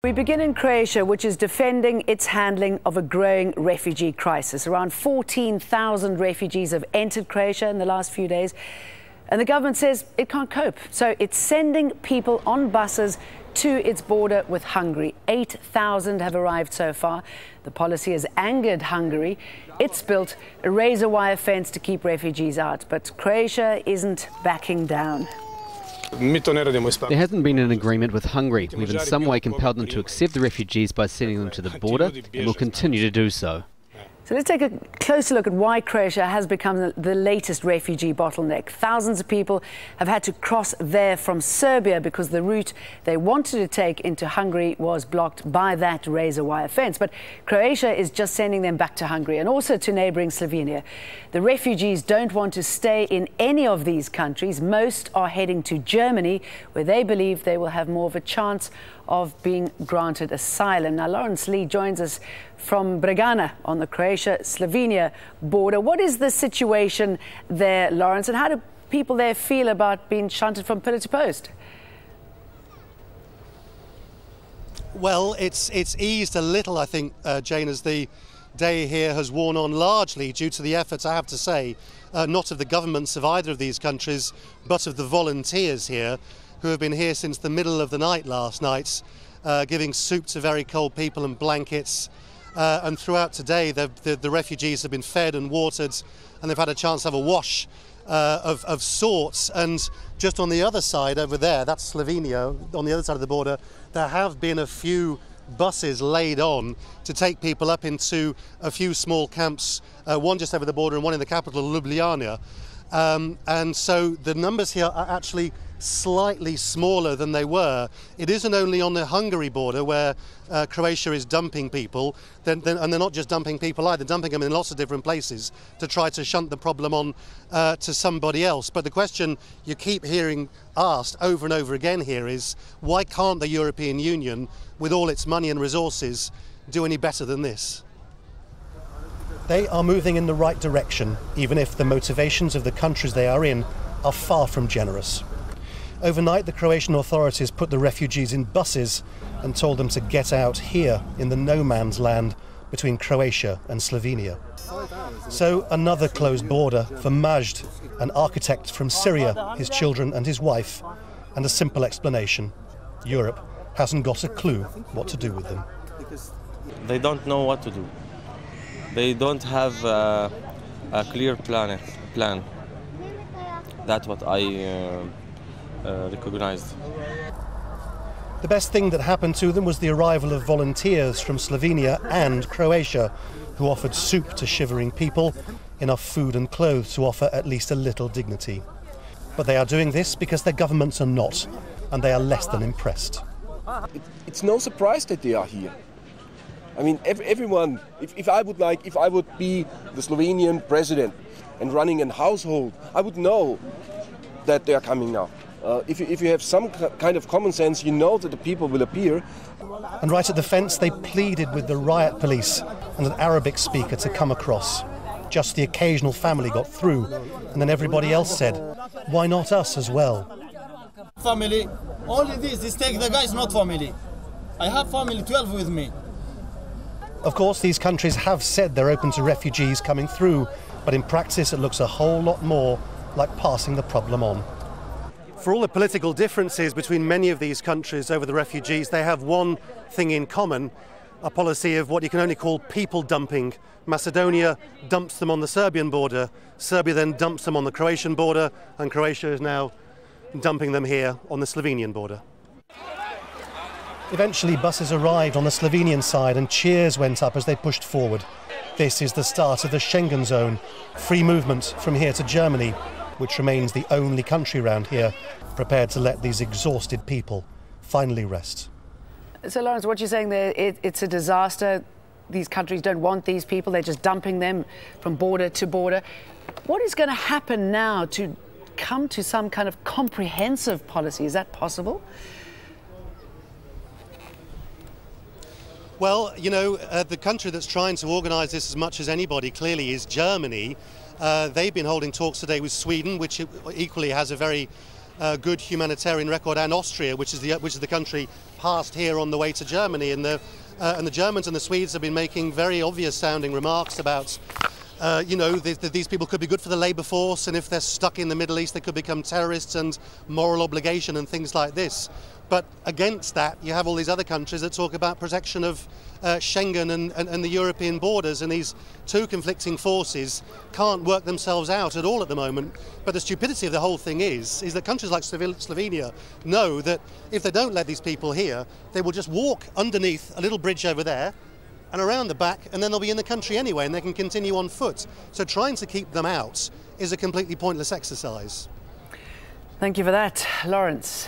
We begin in Croatia, which is defending its handling of a growing refugee crisis. Around 14,000 refugees have entered Croatia in the last few days, and the government says it can't cope. So it's sending people on buses to its border with Hungary. 8,000 have arrived so far. The policy has angered Hungary. It's built a razor wire fence to keep refugees out, but Croatia isn't backing down. There hasn't been an agreement with Hungary. We've in some way compelled them to accept the refugees by sending them to the border, and will continue to do so. So let's take a closer look at why Croatia has become the latest refugee bottleneck. Thousands of people have had to cross there from Serbia because the route they wanted to take into Hungary was blocked by that razor wire fence. But Croatia is just sending them back to Hungary and also to neighbouring Slovenia. The refugees don't want to stay in any of these countries. Most are heading to Germany, where they believe they will have more of a chance of being granted asylum. Now, Lawrence Lee joins us from Bregana on the Croatia-Slovenia border. What is the situation there, Lawrence, and how do people there feel about being shunted from pillar to post? Well, it's eased a little, I think, Jane, as the day here has worn on, largely due to the efforts, I have to say, not of the governments of either of these countries, but of the volunteers here, who have been here since the middle of the night last night, giving soup to very cold people and blankets. And throughout today, the refugees have been fed and watered, and they've had a chance to have a wash of sorts. And just on the other side over there, that's Slovenia, on the other side of the border, there have been a few buses laid on to take people up into a few small camps, one just over the border and one in the capital, Ljubljana. And so the numbers here are actually slightly smaller than they were. It isn't only on the Hungary border where Croatia is dumping people, and they're not just dumping people either, dumping them in lots of different places to try to shunt the problem on to somebody else. But the question you keep hearing asked over and over again here is, why can't the European Union, with all its money and resources, do any better than this? They are moving in the right direction, even if the motivations of the countries they are in are far from generous. Overnight, the Croatian authorities put the refugees in buses and told them to get out here in the no man's land between Croatia and Slovenia. So another closed border for Majd, an architect from Syria, his children and his wife, and a simple explanation: Europe hasn't got a clue what to do with them. They don't know what to do. They don't have a clear plan. That's what I recognized. The best thing that happened to them was the arrival of volunteers from Slovenia and Croatia, who offered soup to shivering people, enough food and clothes to offer at least a little dignity. But they are doing this because their governments are not, and they are less than impressed. It's no surprise that they are here. I mean, everyone, if I would be the Slovenian president and running a household, I would know that they are coming now. If you have some kind of common sense, you know that the people will appear. And right at the fence, they pleaded with the riot police and an Arabic speaker to come across. Just the occasional family got through, and then everybody else said, why not us as well? Family, only this take the guys, not family. I have family 12 with me. Of course, these countries have said they're open to refugees coming through, but in practice it looks a whole lot more like passing the problem on. For all the political differences between many of these countries over the refugees, they have one thing in common: a policy of what you can only call people dumping. Macedonia dumps them on the Serbian border, Serbia then dumps them on the Croatian border, and Croatia is now dumping them here on the Slovenian border. Eventually, buses arrived on the Slovenian side and cheers went up as they pushed forward. This is the start of the Schengen zone, free movement from here to Germany, which remains the only country around here prepared to let these exhausted people finally rest. So, Lawrence, what you're saying there, it's a disaster. These countries don't want these people. They're just dumping them from border to border. What is going to happen now to come to some kind of comprehensive policy? Is that possible? Well, you know, the country that's trying to organise this as much as anybody clearly is Germany. They've been holding talks today with Sweden, which equally has a very good humanitarian record, and Austria, which is the country passed here on the way to Germany, and the Germans and the Swedes have been making very obvious sounding remarks about these people could be good for the labour force, and if they're stuck in the Middle East they could become terrorists, and moral obligation and things like this. But against that you have all these other countries that talk about protection of Schengen and the European borders, and these two conflicting forces can't work themselves out at all at the moment. But the stupidity of the whole thing is that countries like Slovenia know that if they don't let these people here, they will just walk underneath a little bridge over there and around the back, and then they'll be in the country anyway, and they can continue on foot. So trying to keep them out is a completely pointless exercise. Thank you for that, Lawrence.